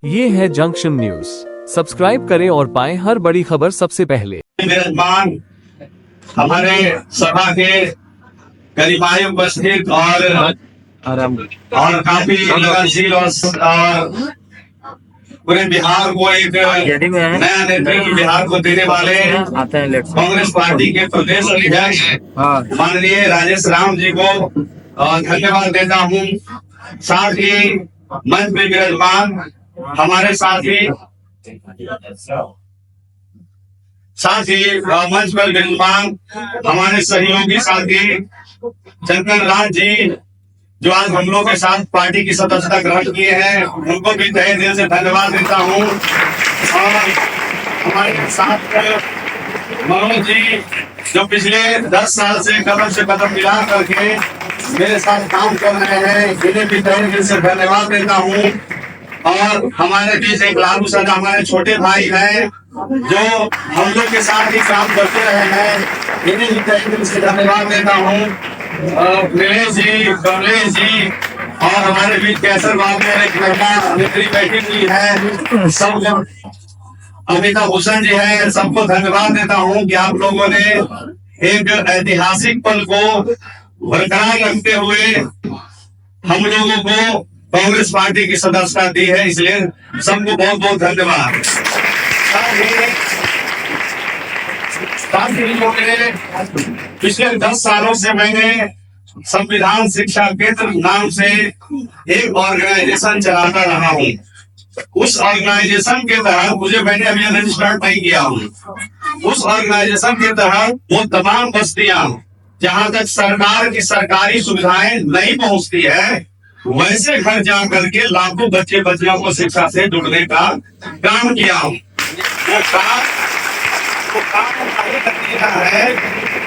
ये है junction news. Subscribe करें और पाएं हर बड़ी खबर सबसे पहले। मेजबान हमारे सभा के करीबाई उपस्थित और काफी लगनशील और पूरे बिहार को एक नया नेतृत्व बिहार को देने वाले कांग्रेस पार्टी के प्रदेश अध्यक्ष माननीय राजेश राम जी को धन्यवाद देता हूँ। साथ ही मंच में विराजमान हमारे साथी मंच पर विराजमान हमारे सहयोगी साथी चंदन राज जी जो आज हम लोग के साथ पार्टी की सदस्यता ग्रहण किए हैं, उनको भी तहे दिल से धन्यवाद देता हूं। और हमारे साथ मनोज जी जो पिछले 10 साल से कदम मिला करके मेरे साथ काम कर रहे हैं, इन्हें भी तहे दिल से धन्यवाद देता हूं। और हमारे बीच एक लालू सदा हमारे छोटे भाई हैं जो हम लोग के साथ ही काम करते रहे हैं, इन्हें भी तहे दिल से धन्यवाद देता हूँ। नीलेश जी, कमलेश जी और हमारे बीच कैसर बाबू एक महिला मित्री बैठी हुई है, सब लोग अमिता भूषण जी है, सबको धन्यवाद देता हूँ कि आप लोगों ने एक ऐतिहासिक पल को बरकरार रखते हुए हम लोगों को कांग्रेस पार्टी की सदस्यता दी है, इसलिए सबको बहुत बहुत धन्यवाद। पिछले 10 सालों से मैंने संविधान शिक्षा केंद्र नाम से एक ऑर्गेनाइजेशन चलाता रहा हूँ। उस ऑर्गेनाइजेशन के तहत मैंने अभी रजिस्टर्ड नहीं किया हूँ। उस ऑर्गेनाइजेशन के तहत वो तमाम बस्तियां जहाँ तक सरकार की सरकारी सुविधाएं नहीं पहुँचती है, वैसे घर जा करके लाखों बच्चे बच्चियों को शिक्षा से जुड़ने का काम किया हूँ। है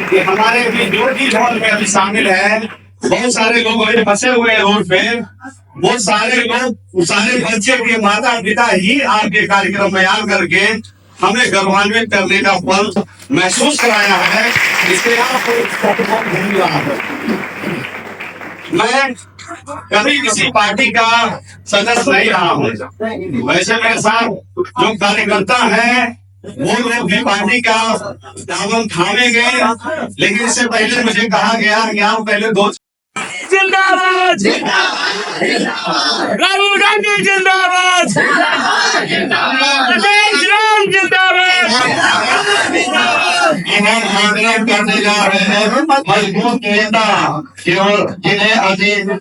कि हमारे भी जो भी रोड में अभी शामिल है, बहुत सारे लोग फंसे हुए हैं रोड पे, बहुत सारे लोग सारे बच्चे के माता पिता ही आपके कार्यक्रम में आ करके हमें गौरवान्वित करने का पल महसूस कराया है, इसलिए आपको धन्यवाद। मैं कभी किसी पार्टी का सदस्य नहीं रहा हूँ, वैसे मेरे साथ जो कार्यकर्ता है वो लोग भी पार्टी का दामन थामेंगे, लेकिन इससे पहले मुझे कहा गया कि आप पहले दो जिंदाबाद राहुल गांधी जिंदाबाद आंदोलन करने जा रहे हैं मजबूत नेता केवल जिन्हें अजीत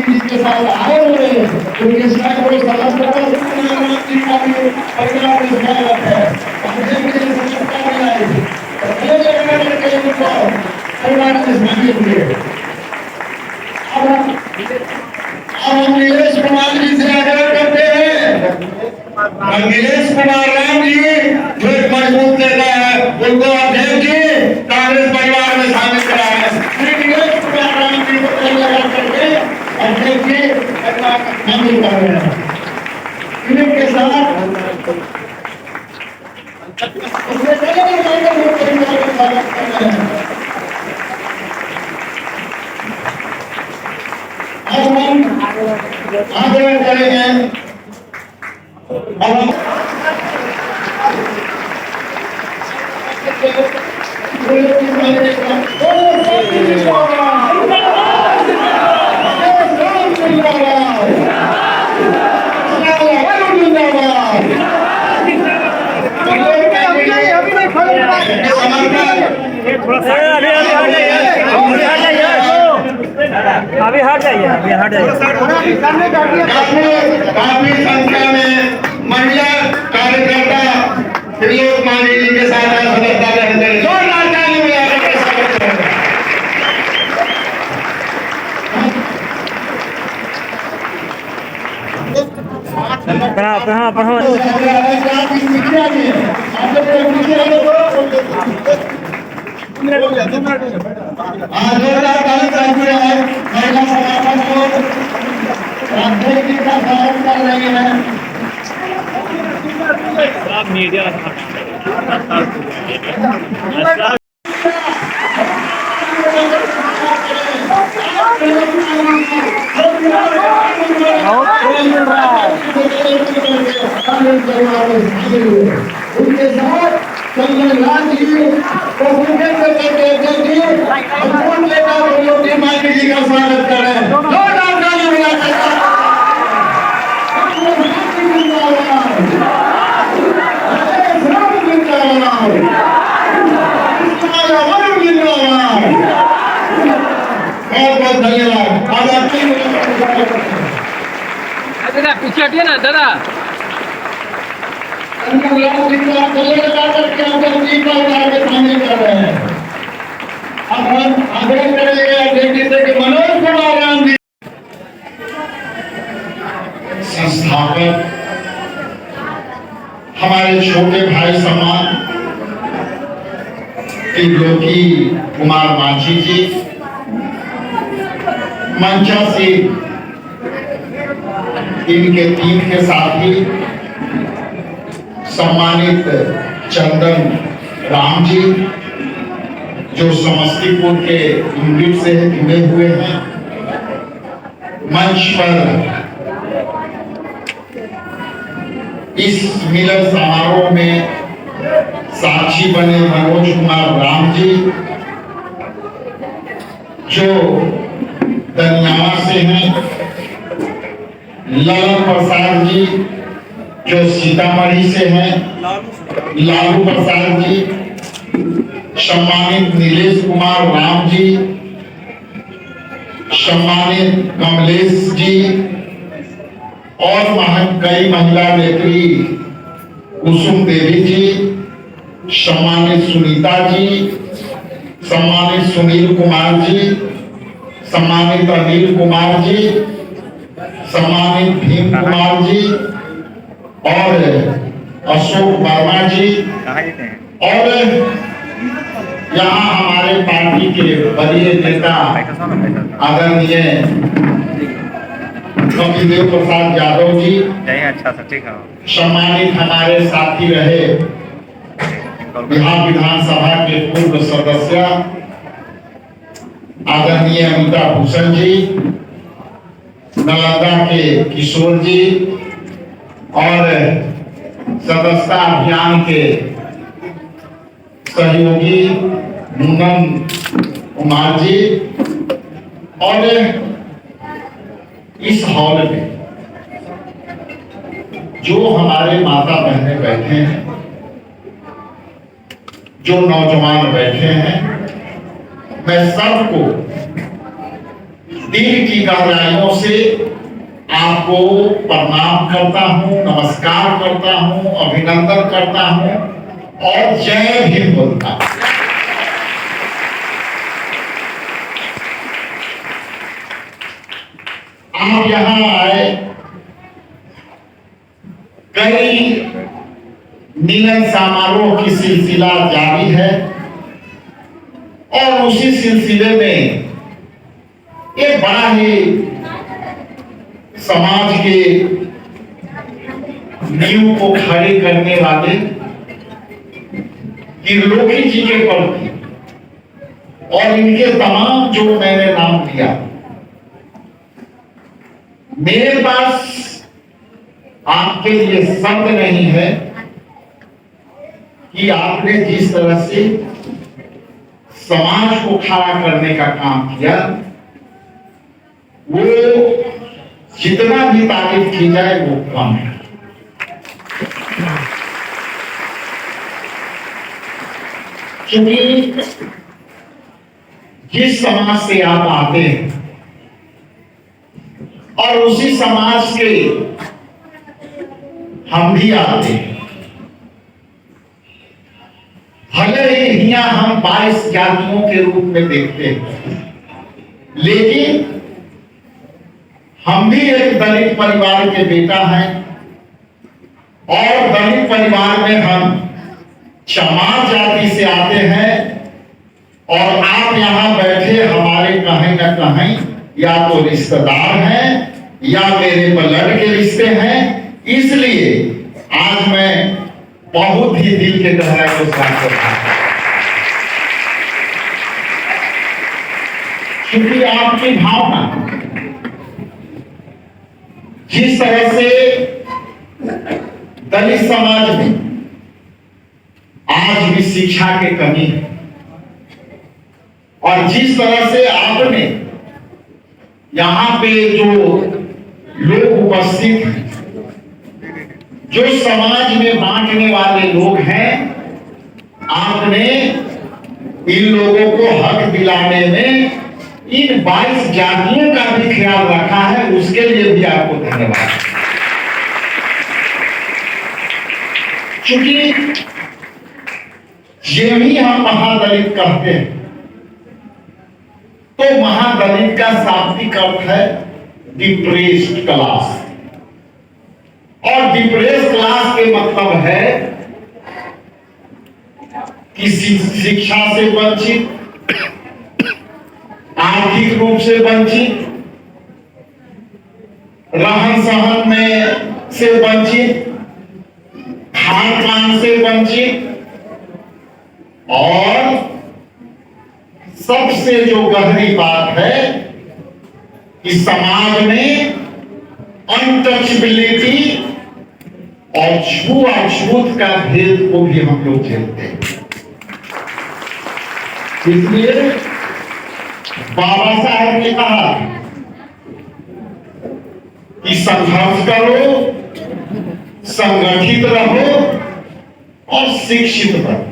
जिसके साथ आए हुए उनके साथ कोई समस्या नीलेश कुमार जी से आग्रह करते हैं। नीलेश कुमार राम जी जो एक मजबूत नेता है, उनको अध्यक्ष जी कांग्रेस परिवार में शामिल करा है। नीलेश कुमार राम जी को तैयार करके अध्यक्ष जी शामिल कर रहे हैं। इनके साथ आगे करेंगे। अभी हट जाइए, अभी हट जाइए। काफी संख्या में महिला कार्यकर्ता त्रिलोक मांझी जी के साथ सदस्यता ग्रहण करें। जोरदार ताली बजाकर के स्वागत करें। जोरदार ताली बजाकर महिला समागम को राष्ट्रीय गीत का स्वागत कर रहे हैं। मीडिया उनके साथ चंद्रनाथ जी को उनके मांझी जी का स्वागत करें। जोरदार ताली बजाकर बहुत बहुत धन्यवाद। दादा पीछे हटिए ना दादा। अब हम आग्रह करेंगे अध्यक्ष से कि मनोज कुमार राम जी संस्थापक हमारे छोटे भाई समान त्रिलोकी कुमार मांझी जी मंचा से इनके टीम के साथी सम्मानित चंदन राम जी जो समस्तीपुर के यूनिट से जुड़े हुए हैं। मंच पर इस मिलन समारोह में साक्षी बने मनोज कुमार राम जी जो दनियावा से हैं, ललन प्रसाद जी जो सीतामढ़ी से हैं, लालू प्रसाद जी, सम्मानित नीलेश कुमार राम जी, सम्मानित कमलेश जी और कई महिला नेत्री कुसुम देवी जी, सम्मानित सुनीता जी, सम्मानित सुनील कुमार जी, सम्मानित अनिल कुमार जी, सम्मानित भीम कुमार जी और अशोक वर्मा जी और यहाँ हमारे पार्टी के वरीय नेता आदरणीय कपिलदेव प्रसाद यादव जी, सम्मानित हमारे साथी रहे बिहार विधानसभा के पूर्व सदस्य आदरणीय अमिताभ भूषण जी, नालंदा के किशोर जी और सदस्यता अभियान के सहयोगी मुनन कुमार जी और इस हॉल में जो हमारे माता बहनें बैठे हैं, जो नौजवान बैठे हैं, मैं सबको दिल की गहराइयों से आपको प्रणाम करता हूं, नमस्कार करता हूं, अभिनंदन करता हूं और जय भीम बोलता हूं। आप यहां आए, कई मिलन समारोह की सिलसिला जारी है और उसी सिलसिले में एक बड़ा ही समाज के नींव को खड़े करने वाले त्रिलोकी जी के प्रति और इनके तमाम जो मैंने नाम लिया, मेरे पास आपके लिए शब्द नहीं है कि आपने जिस तरह से समाज को खड़ा करने का काम किया, वो जितना भी तारीफ की जाए वो कम है। क्योंकि जिस समाज से आप आते हैं और उसी समाज के हम भी आते हैं। भले ही यहाँ हम 22 जातियों के रूप में देखते हैं, लेकिन हम भी एक दलित परिवार के बेटा हैं और दलित परिवार में हम चमार जाति से आते हैं। और आप यहाँ बैठे हमारे कहीं न कहीं या तो रिश्तेदार हैं या मेरे ब्लड के रिश्ते हैं, इसलिए आज मैं बहुत ही दिल के गहराई को साफ करता हूं। क्योंकि आपकी भावना जिस तरह से दलित समाज में आज भी शिक्षा की कमी है और जिस तरह से आपने यहाँ पे जो लोग उपस्थित हैं, जो समाज में बांटने वाले लोग हैं, आपने इन लोगों को हक दिलाने में इन 22 जातियों का भी ख्याल रखा है, उसके लिए भी आपको धन्यवाद। क्योंकि यही हम महादलित कहते हैं, तो महादलित का शाब्दिक अर्थ है डिप्रेस्ड क्लास, और डिप्रेस्ड क्लास के मतलब है कि शिक्षा से वंचित, आर्थिक रूप से वंचित, रहन सहन में से वंचित, खान पान से वंचित, और सबसे जो गहरी बात है कि समाज में अनटचबिलिटी और छुआछूत का भेद को भी हम लोग झेलते हैं। इसलिए बाबा साहब ने कहा कि संघर्ष करो, संगठित रहो और शिक्षित रहो।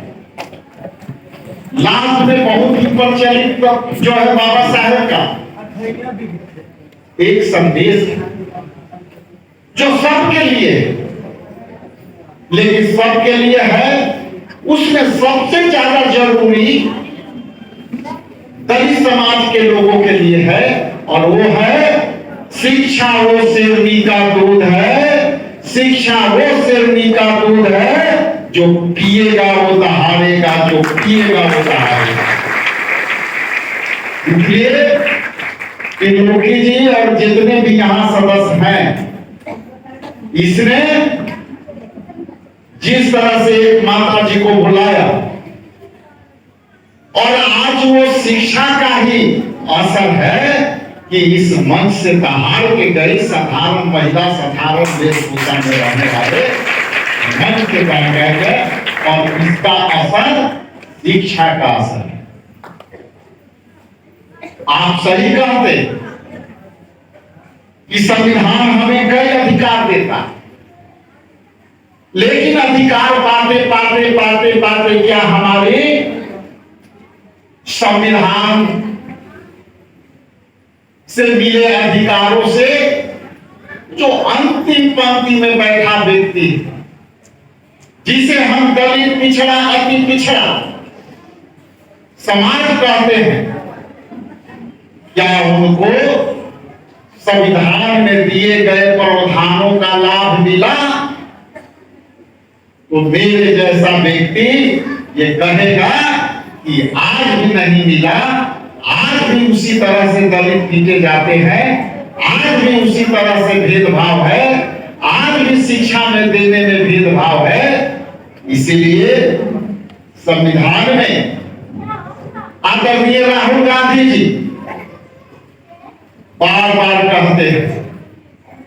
लास्ट में बहुत ही प्रचलित जो है बाबा साहब का एक संदेश है जो सबके लिए है, लेकिन सबके लिए है, उसमें सबसे ज्यादा जरूरी दलित समाज के लोगों के लिए है, और वो है शिक्षा वो शेरनी का दूध है, शिक्षा वो शेरनी का दूध है, जो पिएगा वो दहाड़ेगा, जो पिएगा वो दहाड़ेगा। इसलिए त्रिलोकी जी और जितने भी यहाँ सदस्य हैं, इसने जिस तरह से एक माता जी को बुलाया, और आज वो शिक्षा का ही असर है कि इस मंच से दहाड़ के गई साधारण महिला, साधारण वेशभूषा में रहने वाले मंच के बन गए, और इसका असर शिक्षा का असर है। आप सही कहते कि संविधान हमें कई अधिकार देता, लेकिन अधिकार पाते पाते पाते पाते क्या हमारे संविधान से मिले अधिकारों से जो अंतिम पंक्ति में बैठा व्यक्ति, जिसे हम दलित, पिछड़ा, अति पिछड़ा समाज कहते हैं, क्या उनको संविधान में दिए गए प्रावधानों का लाभ मिला? तो मेरे जैसा व्यक्ति ये कहेगा कि आज भी नहीं मिला, आज भी उसी तरह से दलित पीटे जाते हैं, आज भी उसी तरह से भेदभाव है, आज भी शिक्षा में देने में भेदभाव है। इसीलिए संविधान में आदरणीय राहुल गांधी जी बार बार कहते हैं,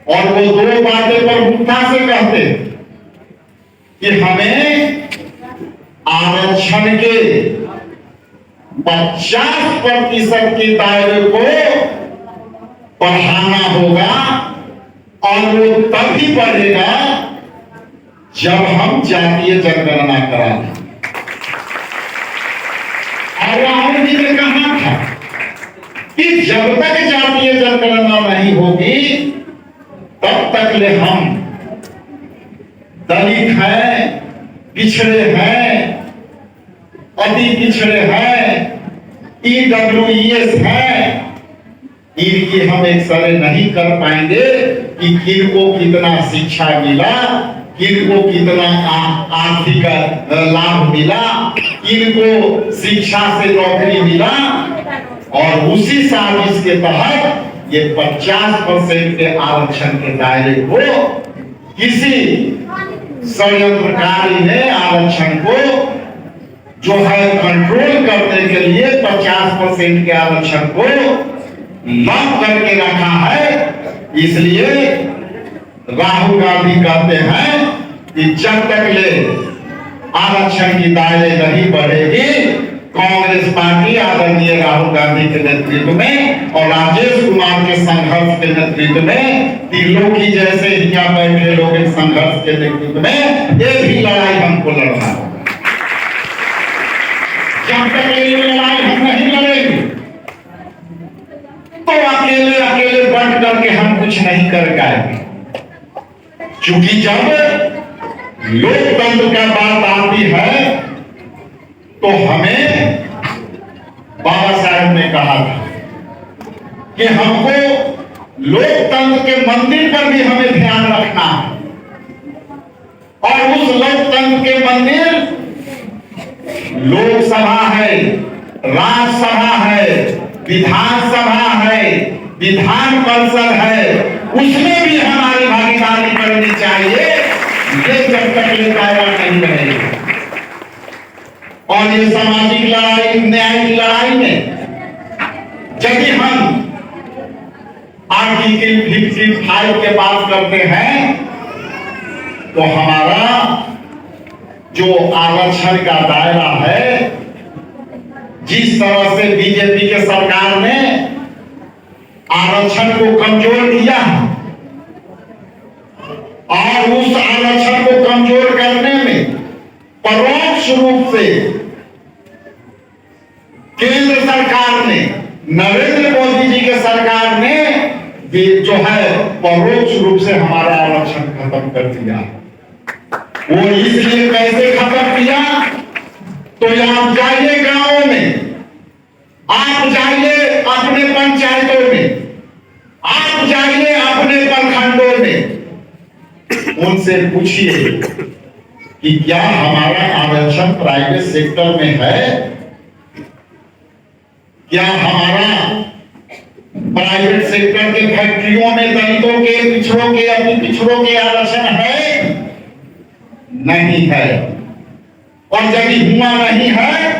और वो दो बातें प्रमुखता से कहते हैं कि हमें आरक्षण के 50% के दायरे को बढ़ाना होगा, और वो तभी बढ़ेगा जब हम जातीय जनगणना कराएं। और राहुल जी ने कहा था कि जब तक जातीय जनगणना नहीं होगी तब तक ले हम दलित हैं, पिछड़े हैं, अति पिछड़े हैं, EWES हैं, इनकी हम एक्सरे नहीं कर पाएंगे कि किनको कितना शिक्षा मिला, किनको कितना आर्थिक लाभ मिला, किनको शिक्षा से नौकरी मिला। और उसी साजिश के तहत ये 50% के आरक्षण के दायरे को किसी षड्यंत्रकारी ने आरक्षण को जो है कंट्रोल करने के लिए 50% के आरक्षण को लॉक करके रखा है। इसलिए राहुल गांधी कहते हैं कि जब तक ले आरक्षण की दायरे नहीं बढ़ेगी, कांग्रेस पार्टी आदरणीय राहुल गांधी के नेतृत्व में और राजेश कुमार के संघर्ष के नेतृत्व में, त्रिलोकी जैसे यहाँ बैठे लोग इस संघर्ष के नेतृत्व में ये भी लड़ाई हमको लड़ना होगा। जब तक ये लड़ाई हम नहीं लड़ेंगे तो अकेले अकेले बंट करके हम कुछ नहीं कर पाएंगे। क्योंकि जब लोकतंत्र का बात आती है तो हमें बाबा साहब ने कहा था कि हमको लोकतंत्र के मंदिर पर भी हमें ध्यान रखना है। और उस लोकतंत्र के मंदिर लोकसभा है, राज्यसभा है, विधानसभा है, विधान परिषद है, उसमें भी हमारी भागीदारी करनी चाहिए। ये जब तक ये दायरा नहीं रहेगा और ये सामाजिक लड़ाई, न्यायिक लड़ाई में यदि हम आर्टिकल 55 के बात करते हैं तो हमारा जो आरक्षण का दायरा है, जिस तरह से बीजेपी के सरकार ने आरक्षण को कमजोर किया और उस आरक्षण को कमजोर करने में परोक्ष रूप से केंद्र सरकार ने, नरेंद्र मोदी जी के सरकार ने जो है परोक्ष रूप से हमारा आरक्षण खत्म कर दिया। वो इसलिए कैसे खत्म किया? तो आप जाइए गांवों में, आप जाइए अपने पंचायतों में, आप जाइए अपने प्रखंडों में, उनसे पूछिए कि क्या हमारा आरक्षण प्राइवेट सेक्टर में है? क्या हमारा प्राइवेट सेक्टर के फैक्ट्रियों में दलितों के, पिछड़ों के, अति पिछड़ों के आरक्षण है? नहीं है। और यदि हुआ नहीं है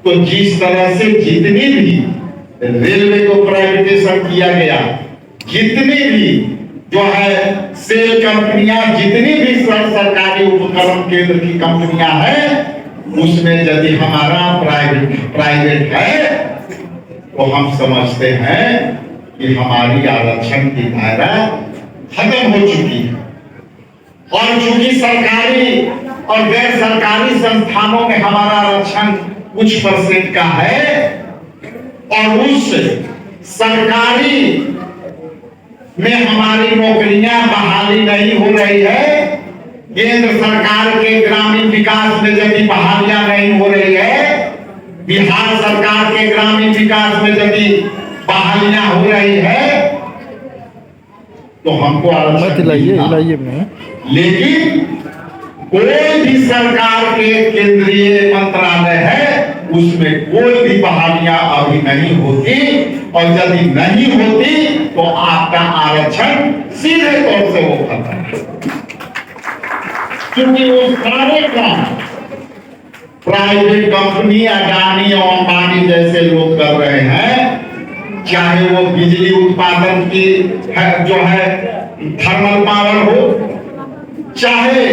तो जिस तरह से जितनी भी रेलवे को प्राइवेटाइजेशन किया गया, जितनी भी जो है सेल कंपनियां, जितनी भी सरकारी उपक्रम केंद्र की कंपनियां हैं, उसमें यदि हमारा प्राइवेट है तो हम समझते हैं कि हमारी आरक्षण की दायरा खत्म हो चुकी है। और चूंकि सरकारी और गैर सरकारी संस्थानों में हमारा आरक्षण कुछ % का है और उस सरकारी में हमारी नौकरियां बहाली नहीं हो रही है, केंद्र सरकार के ग्रामीण विकास में यदि बहालियां नहीं हो रही है, बिहार सरकार के ग्रामीण विकास में यदि बहालियां हो रही है, तो हमको आरक्षण में। लेकिन कोई भी सरकार के केंद्रीय मंत्रालय है, उसमें कोई भी बहालियां अभी नहीं होती, और यदि नहीं होती तो आपका आरक्षण सीधे तौर से वो खत्म है। क्योंकि वो सारे काम प्राइवेट कंपनी, अडानी और अंबानी जैसे लोग कर रहे हैं। चाहे वो बिजली उत्पादन की जो है थर्मल पावर हो, चाहे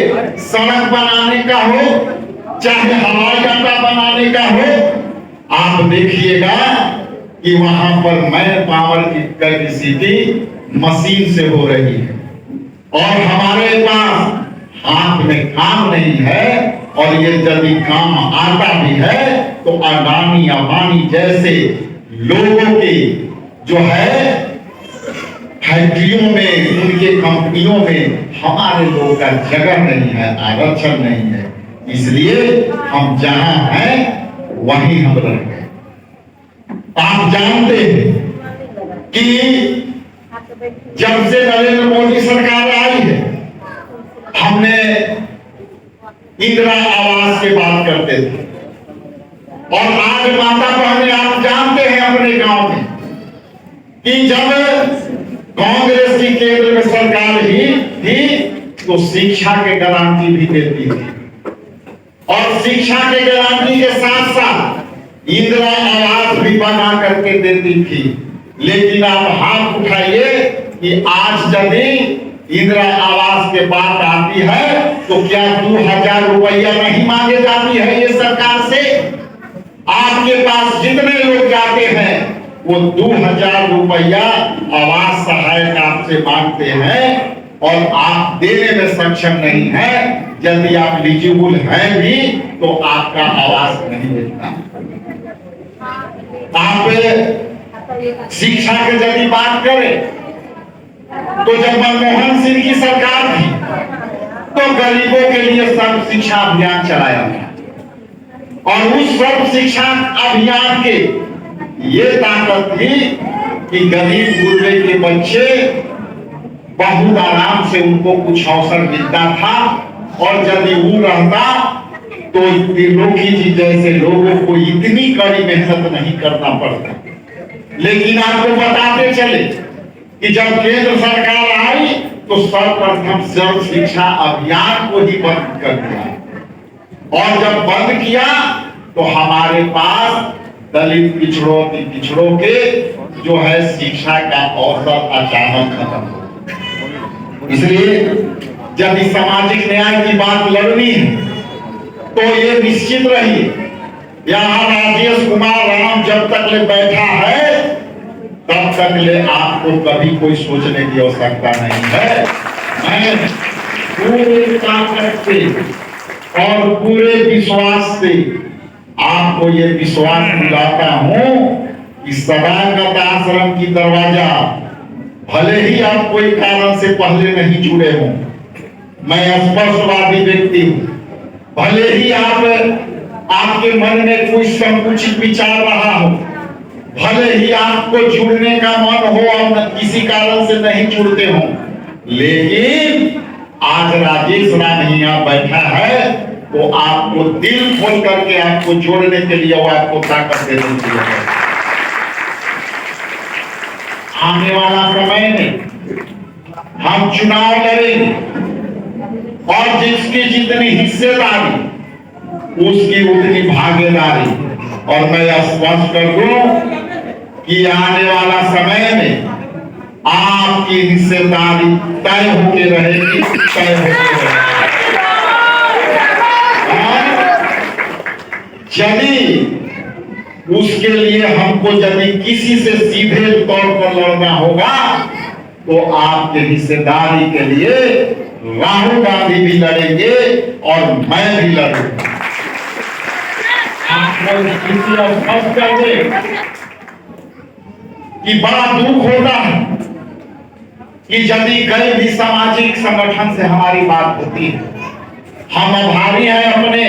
सड़क बनाने का हो, चाहे हवाई अड्डा बनाने का हो, आप देखिएगा कि वहां पर मैन पावर की कैपेसिटी मशीन से हो रही है और हमारे पास हाथ में काम नहीं है। और ये यदि काम आता भी है तो अडानी अंबानी जैसे लोगों की जो है फैक्ट्रियों में, उनके कंपनियों में हमारे लोगों का जगह नहीं है, आरक्षण नहीं है। इसलिए हम जहां हैं वहीं हम रह गए। आप जानते हैं कि जब से नरेंद्र मोदी सरकार आई है, हमने इंदिरा आवास की बात करते थे, और आज माता बहने आप जानते हैं अपने गांव में कि जब कांग्रेस की केंद्र में सरकार ही थी तो शिक्षा के गारंटी भी देती थी, और शिक्षा के गारंटी के साथ साथ इंदिरा आवास भी बना करके देती थी। लेकिन आप हाथ उठाइए कि आज यदि इंदिरा आवास के बात आती है तो क्या 2000 रुपया नहीं मांगे जाती है ये सरकार से? आपके पास जितने लोग जाते हैं वो 2000 रुपया आवास सहायक आपसे मांगते हैं, और आप देने में सक्षम नहीं है। यदि आप एलिजिबल हैं भी तो आपका आवास नहीं मिलता। आप शिक्षा की यदि बात करें तो जब मनमोहन सिंह की सरकार थी तो गरीबों के लिए सर्व शिक्षा अभियान चलाया गया, और उस सर्व शिक्षा अभियान के ये ताकत थी कि गरीब गुर्बे के बच्चे बहुत आराम से उनको कुछ अवसर मिलता था, और यदि वो रहता तो त्रिलोकी जी जैसे लोगों को इतनी कड़ी मेहनत नहीं करना पड़ता। लेकिन आपको बताते चले कि जब केंद्र सरकार आई तो सर्वप्रथम सर्व शिक्षा अभियान को ही बंद कर दिया, और जब बंद किया तो हमारे पास दलित पिछड़ों के जो है शिक्षा का अवसर अचानक खत्म हो। इसलिए यदि सामाजिक न्याय की बात लड़नी है तो ये निश्चित रही, यहाँ राजेश कुमार राम जब तक ले बैठा है तब तक ले आपको कभी कोई सोचने की आवश्यकता नहीं है। मैं पूरे ताकत से और पूरे विश्वास से आपको ये विश्वास दिलाता हूं कि सदाकत आश्रम की दरवाजा भले ही आप कोई कारण से पहले नहीं जुड़े हों, मैं स्पष्टवादी व्यक्ति हूं, भले ही आपके मन में कोई संकुचित विचार रहा हो, भले ही आपको जुड़ने का मन हो और किसी कारण से नहीं जुड़ते हो, लेकिन आज राजेश राम यहाँ बैठा है तो आपको दिल खोल करके आपको जोड़ने के लिए वो आपको ताकत देने के लिए है। आने वाला समय में हम चुनाव लड़ेंगे, और जिसकी जितनी हिस्सेदारी उसकी उतनी भागीदारी, और मैं स्पष्ट कर दूं कि आने वाला समय में आपकी हिस्सेदारी तय होके रहेगी, तय होके रहेगी। यदि उसके लिए हमको यदि किसी से सीधे तौर पर लड़ना होगा तो आपके हिस्सेदारी के लिए राहुल गांधी भी लड़ेंगे और मैं भी लड़ूंगा। कि बड़ा दुख होता है कि यदि कई भी सामाजिक संगठन से हमारी बात होती है, हम आभारी हैं अपने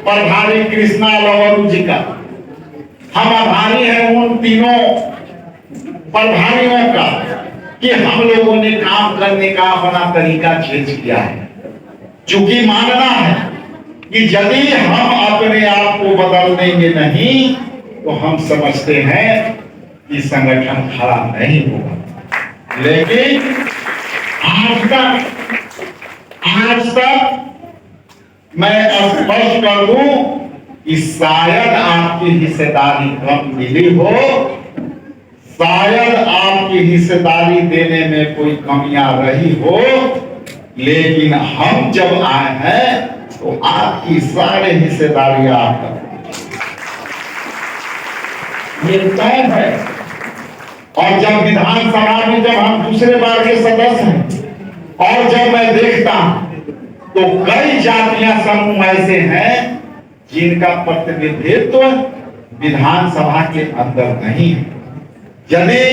प्रभारी कृष्णा लवरू जी का, हम आभारी हैं उन तीनों प्रभारियों का कि हम लोगों ने काम करने का अपना तरीका चेंज किया है। चूंकि मानना है कि यदि हम अपने आप को बदल देंगे नहीं तो हम समझते हैं कि संगठन खड़ा नहीं होगा। लेकिन आज तक मैं स्पष्ट कर दूं कि शायद आपकी हिस्सेदारी कम मिली हो, शायद आपकी हिस्सेदारी देने में कोई कमियां रही हो, लेकिन हम जब आए हैं तो आपकी सारे हिस्सेदारियां आपका ये तय है। और जब विधानसभा में जब हम दूसरे बार के सदस्य हैं और जब मैं देखता हूं तो कई जातियां समूह ऐसे हैं जिनका प्रतिनिधित्व विधानसभा के अंदर नहीं है। यदि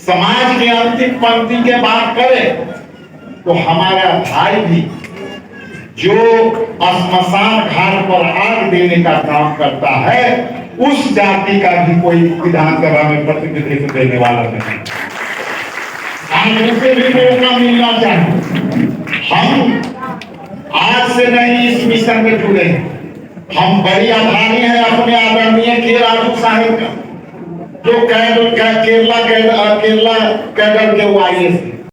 समाज की अंतिम पंक्ति के बात करें तो हमारा भाई भी जो श्मशान घाट पर आग देने का काम करता है, उस जाति का भी कोई विधानसभा में प्रतिनिधित्व देने वाला नहीं। आज उसे भी मौका मिलना चाहिए। हम आज से नहीं इस मिशन में जुड़े हैं। हम बड़ी आभारी हैं अपने आदरणीय के राजू साहब का, जो केरला कैडर के वाईएस